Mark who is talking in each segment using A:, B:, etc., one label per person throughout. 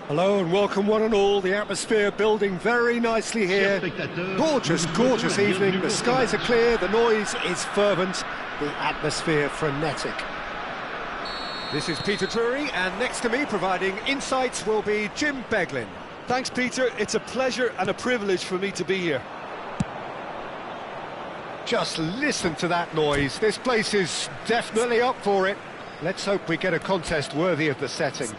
A: Hello and welcome one and all. The atmosphere building very nicely here. Gorgeous, gorgeous evening. The skies are clear, the noise is fervent, the atmosphere frenetic. This is Peter Drury, and next to me providing insights will be Jim Beglin.
B: Thanks, Peter. It's a pleasure and a privilege for me to be here.
A: Just listen to that noise. This place is definitely up for it. Let's hope we get a contest worthy of the setting.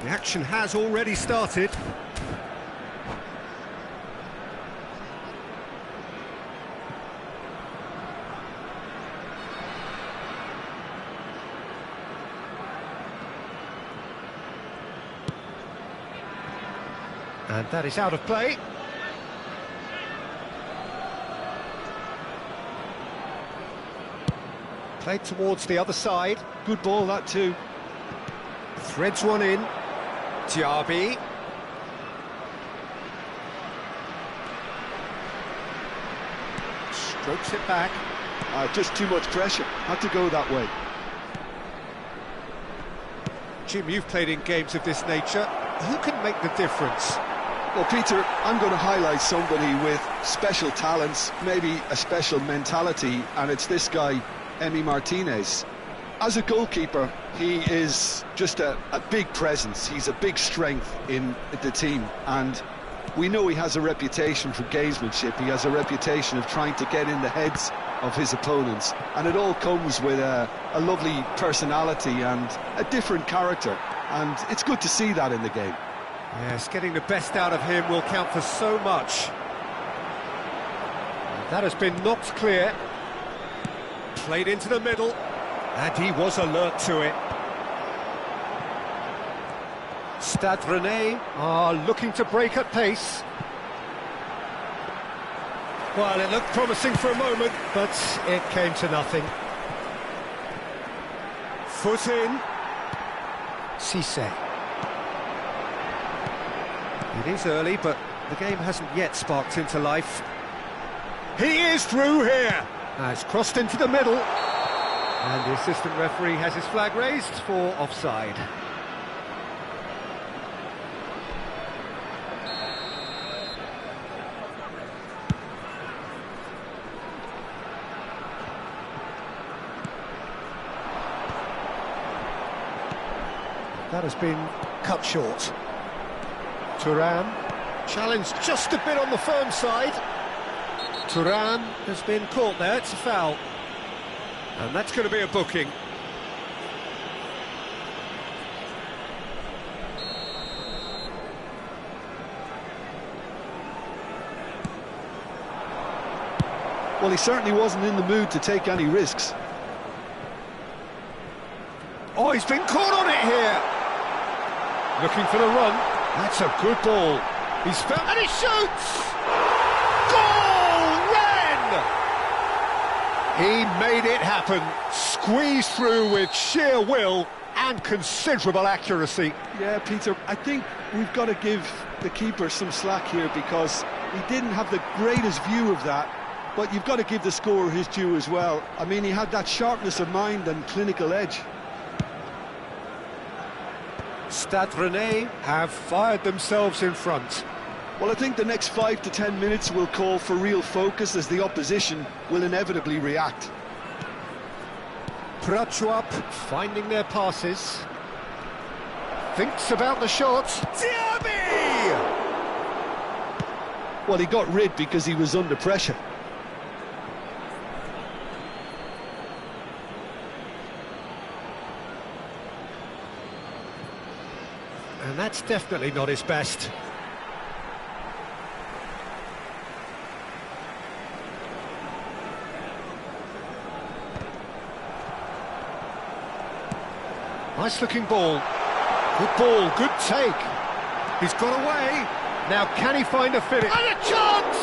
A: The action has already started. And that is out of play. Played towards the other side.
B: Good ball, that too.
A: Threads one in. Diaby. Strokes it back.
B: Just too much pressure. Had to go that way.
A: Jim, you've played in games of this nature. Who can make the difference?
B: Well, Peter, I'm going to highlight somebody with special talents, maybe a special mentality, and it's this guy, Emi Martinez. As a goalkeeper, he is just a big presence. He's a big strength in the team, and we know he has a reputation for gamesmanship. He has a reputation of trying to get in the heads of his opponents, and it all comes with a lovely personality and a different character, and it's good to see that in the game.
A: Yes, getting the best out of him will count for so much. That has been knocked clear. Played into the middle. And he was alert to it. Stade Rennais are looking to break at pace. Well, it looked promising for a moment, but it came to nothing. Foot in. Cissé. It is early, but the game hasn't yet sparked into life. He is through here. Has crossed into the middle. And the assistant referee has his flag raised for offside. That has been cut short. Thuram, challenged just a bit on the firm side. Thuram has been caught there, it's a foul. And that's going to be a booking.
B: Well, he certainly wasn't in the mood to take any risks.
A: Oh, he's been caught on it here. Looking for the run. That's a good ball. He's found, and he shoots! Goal! Ren! He made it happen. Squeezed through with sheer will and considerable accuracy.
B: Yeah, Peter, I think we've got to give the keeper some slack here because he didn't have the greatest view of that, but you've got to give the scorer his due as well. I mean, he had that sharpness of mind and clinical edge.
A: Stade Rennais have fired themselves in front.
B: Well, I think the next 5 to 10 minutes will call for real focus as the opposition will inevitably react.
A: Prachuap finding their passes. Thinks about the shot. Diaby!
B: Well, he got rid because he was under pressure.
A: And that's definitely not his best. Nice looking ball. Good ball, good take. He's got away. Now can he find a finish? And a chance!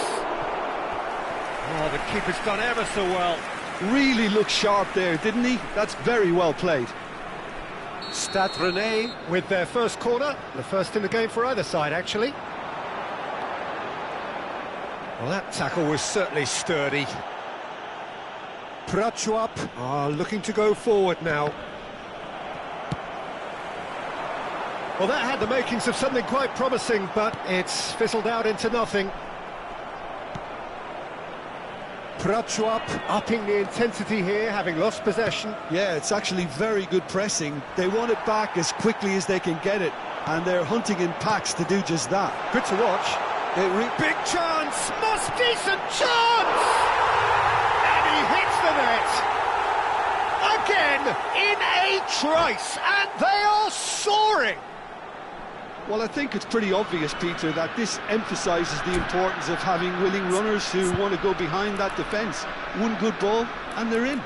A: Oh, the keeper's done ever so well.
B: Really looked sharp there, didn't he? That's very well played.
A: Stade Rennais with their first corner. The first in the game for either side, actually. Well, that tackle was certainly sturdy. Prachuap are looking to go forward now. Well, that had the makings of something quite promising, but it's fizzled out into nothing. Prachuap upping the intensity here, having lost possession.
B: Yeah, it's actually very good pressing. They want it back as quickly as they can get it, and they're hunting in packs to do just that.
A: Good to watch. Big chance, most decent chance! And he hits the net! Again, in a trice, and they are soaring!
B: Well, I think it's pretty obvious, Peter, that this emphasises the importance of having willing runners who want to go behind that defence. One good ball, and they're in.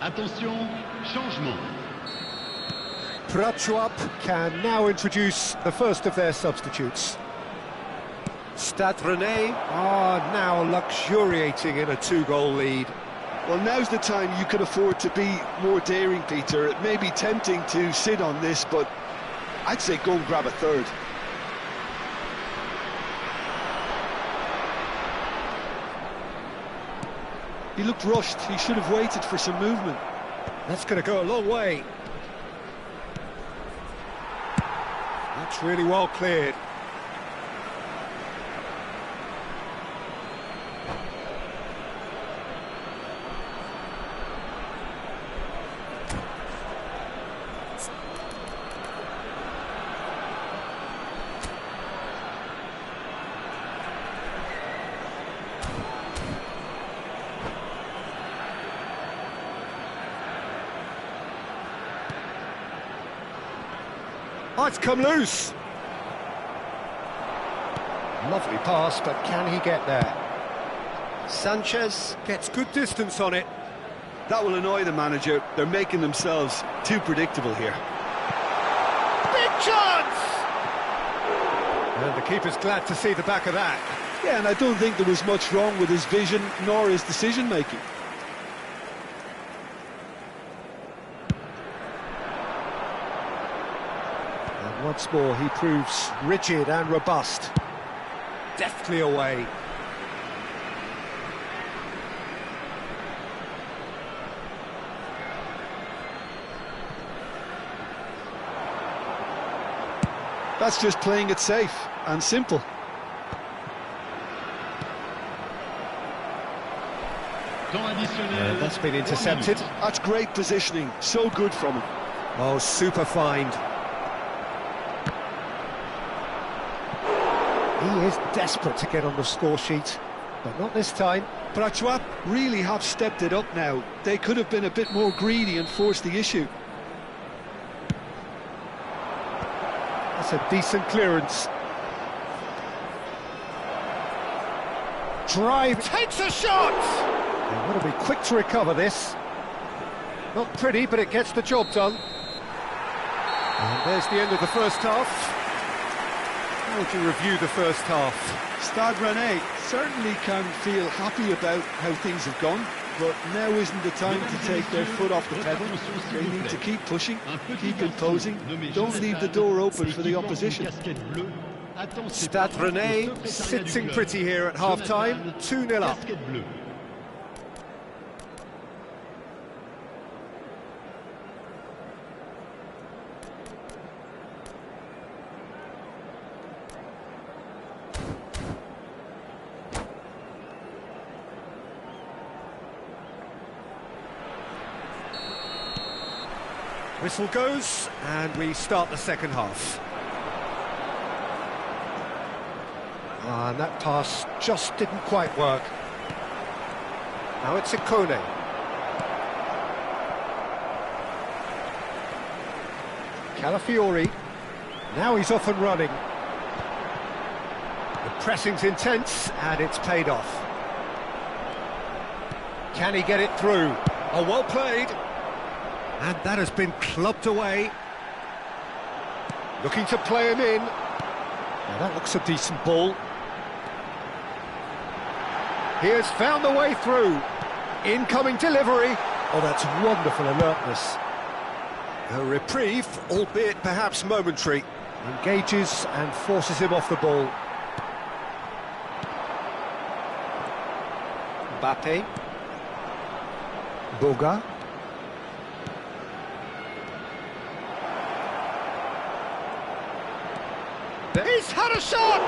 C: Attention, changement.
A: Prachuap can now introduce the first of their substitutes. Stade Rennais are now luxuriating in a 2-goal lead.
B: Well, now's the time you can afford to be more daring, Peter. It may be tempting to sit on this, but I'd say go and grab a third. He looked rushed. He should have waited for some movement.
A: That's going to go a long way. That's really well cleared. Oh, it's come loose. Lovely pass, but can he get there? Sanchez gets good distance on it.
B: That will annoy the manager. They're making themselves too predictable here.
A: Big chance! And the keeper's glad to see the back of that.
B: Yeah, and I don't think there was much wrong with his vision nor his decision-making.
A: Once more, he proves rigid and robust. Deftly away.
B: That's just playing it safe and simple.
A: That's been intercepted.
B: That's great positioning. So good from him.
A: Oh, super find. He is desperate to get on the score sheet, but not this time.
B: Prachuap really have stepped it up now. They could have been a bit more greedy and forced the issue.
A: That's a decent clearance. Drive, takes a shot! They want to be quick to recover this. Not pretty, but it gets the job done. And there's the end of the first half. How would you review the first half?
B: Stade Rennais certainly can feel happy about how things have gone, but now isn't the time to take their foot off the pedal. They need to keep pushing, keep imposing, don't leave the door open for the opposition.
A: Stade Rennais sitting pretty here at half-time, 2-0 up. Whistle goes, and we start the second half. And that pass just didn't quite work. Now it's Ikone. Calafiori. Now he's off and running. The pressing's intense, and it's paid off. Can he get it through? Oh, well played. And that has been clubbed away. Looking to play him in. Now that looks a decent ball. He has found the way through. Incoming delivery. Oh, that's wonderful alertness. A reprieve, albeit perhaps momentary. Engages and forces him off the ball. Mbappe. Boga. He's had a shot!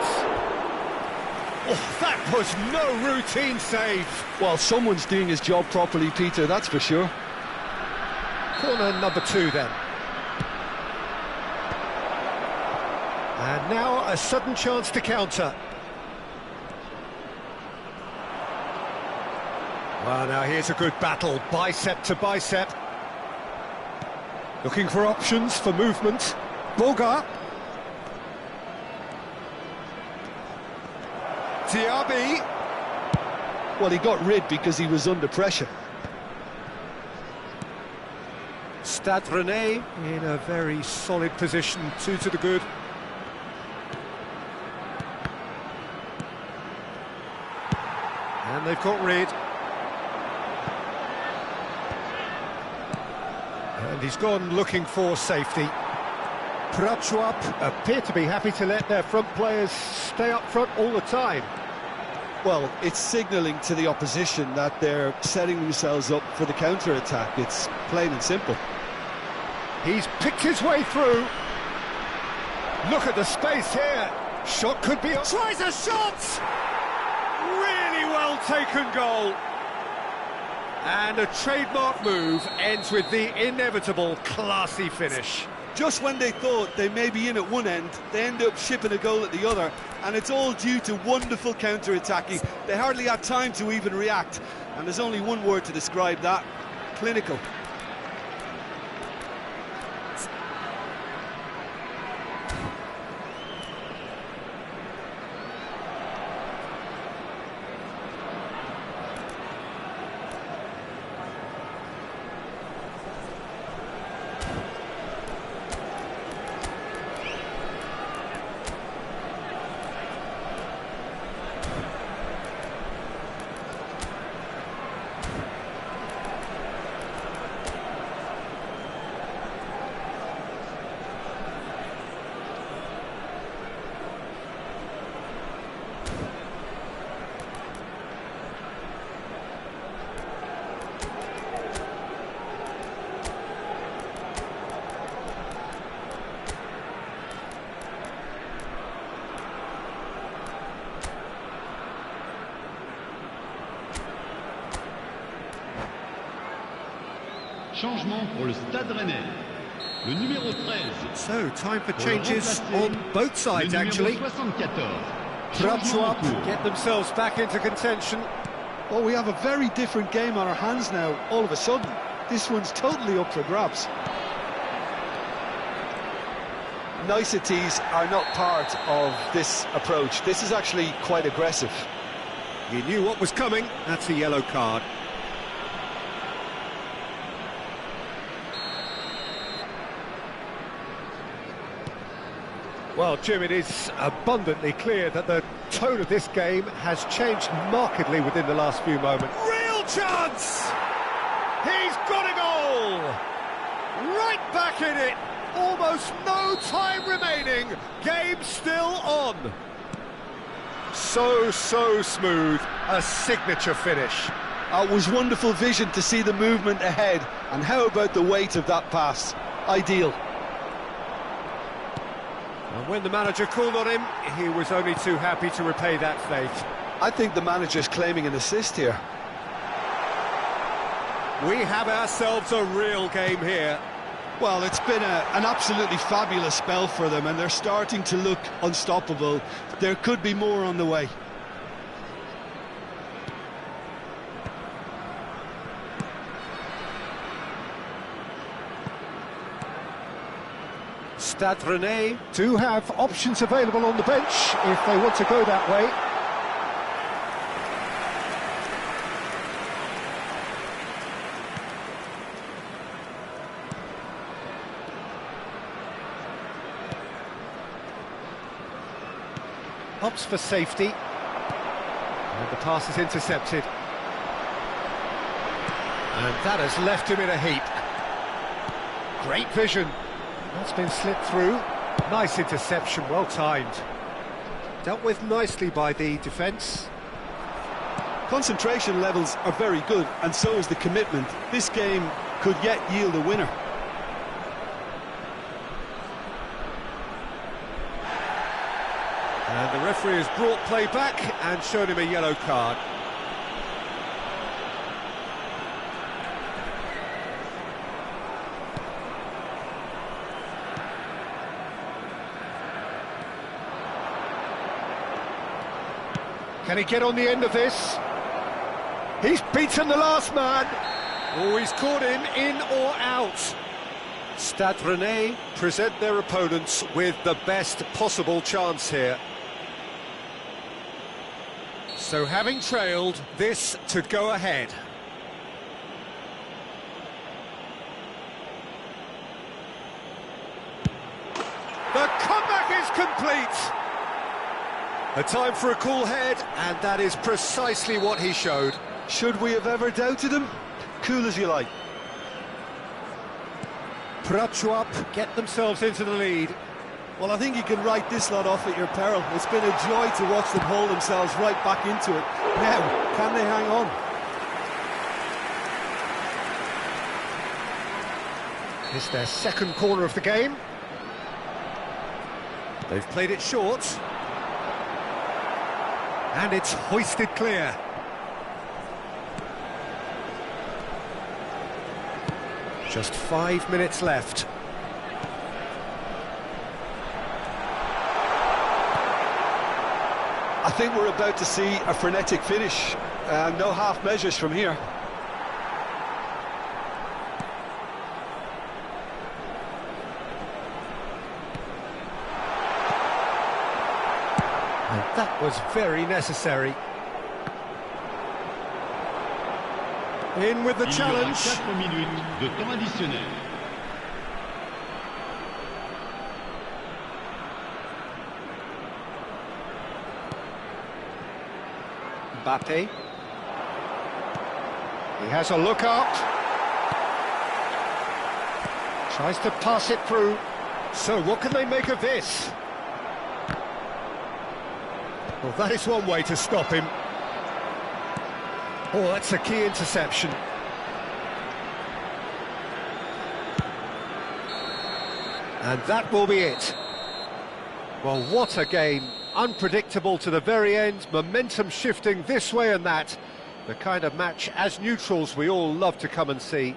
A: Oh, that was no routine save.
B: Well, someone's doing his job properly, Peter, that's for sure.
A: Corner number 2 then. And now a sudden chance to counter. Well, now here's a good battle, bicep to bicep. Looking for options for movement. Boga. Diaby.
B: Well, he got rid because he was under pressure.
A: Stade Rennais in a very solid position, 2 to the good. And they've got rid. And he's gone looking for safety. Prachuap appear to be happy to let their front players stay up front all the time.
B: Well, it's signalling to the opposition that they're setting themselves up for the counter-attack. It's plain and simple.
A: He's picked his way through. Look at the space here. Shot could be... Tries a shot! Really well taken goal. And a trademark move ends with the inevitable classy finish.
B: Just when they thought they may be in at one end, they end up shipping a goal at the other, and it's all due to wonderful counter-attacking. They hardly had time to even react, and there's only one word to describe that: clinical.
C: Changement pour le Stade Rennais. Le numéro 13.
A: So, time for changes on both sides, actually. Prachuap get themselves back into contention.
B: Oh, we have a very different game on our hands now, all of a sudden. This one's totally up for grabs. Niceties are not part of this approach. This is actually quite aggressive.
A: You knew what was coming. That's a yellow card. Well, Jim, it is abundantly clear that the tone of this game has changed markedly within the last few moments. Real chance! He's got a goal! Right back in it! Almost no time remaining. Game still on. So smooth. A signature finish.
B: It was wonderful vision to see the movement ahead. And how about the weight of that pass? Ideal.
A: And when the manager called on him, he was only too happy to repay that faith.
B: I think the manager's claiming an assist here.
A: We have ourselves a real game here.
B: Well, it's been an absolutely fabulous spell for them, and they're starting to look unstoppable. There could be more on the way.
A: Stade Rennais do have options available on the bench if they want to go that way. Opts for safety. And the pass is intercepted. And that has left him in a heap. Great vision. That's been slipped through. Nice interception, well timed. Dealt with nicely by the defence.
B: Concentration levels are very good, and so is the commitment. This game could yet yield a winner.
A: And the referee has brought play back and shown him a yellow card. Can he get on the end of this? He's beaten the last man. Oh, he's caught him in or out. Stade Rennais present their opponents with the best possible chance here. So having trailed, this to go ahead. The comeback is complete. A time for a cool head, and that is precisely what he showed.
B: Should we have ever doubted him? Cool as you like.
A: Prachuap get themselves into the lead.
D: Well, I think you can write this lot off at your peril. It's been a joy to watch them hold themselves right back into it. Now, can they hang on?
A: It's their second corner of the game. They've played it short. And it's hoisted clear. Just 5 minutes left.
B: I think we're about to see a frenetic finish. No half measures from here.
A: And that was very necessary. In with the
C: Il y aura
A: challenge.
C: 4 minutes de temps additionnel.
A: Mbappe. He has a look up. Tries to pass it through. So what can they make of this? Well, that is one way to stop him. Oh, that's a key interception. And that will be it. Well, what a game. Unpredictable to the very end, momentum shifting this way and that. The kind of match, as neutrals, we all love to come and see.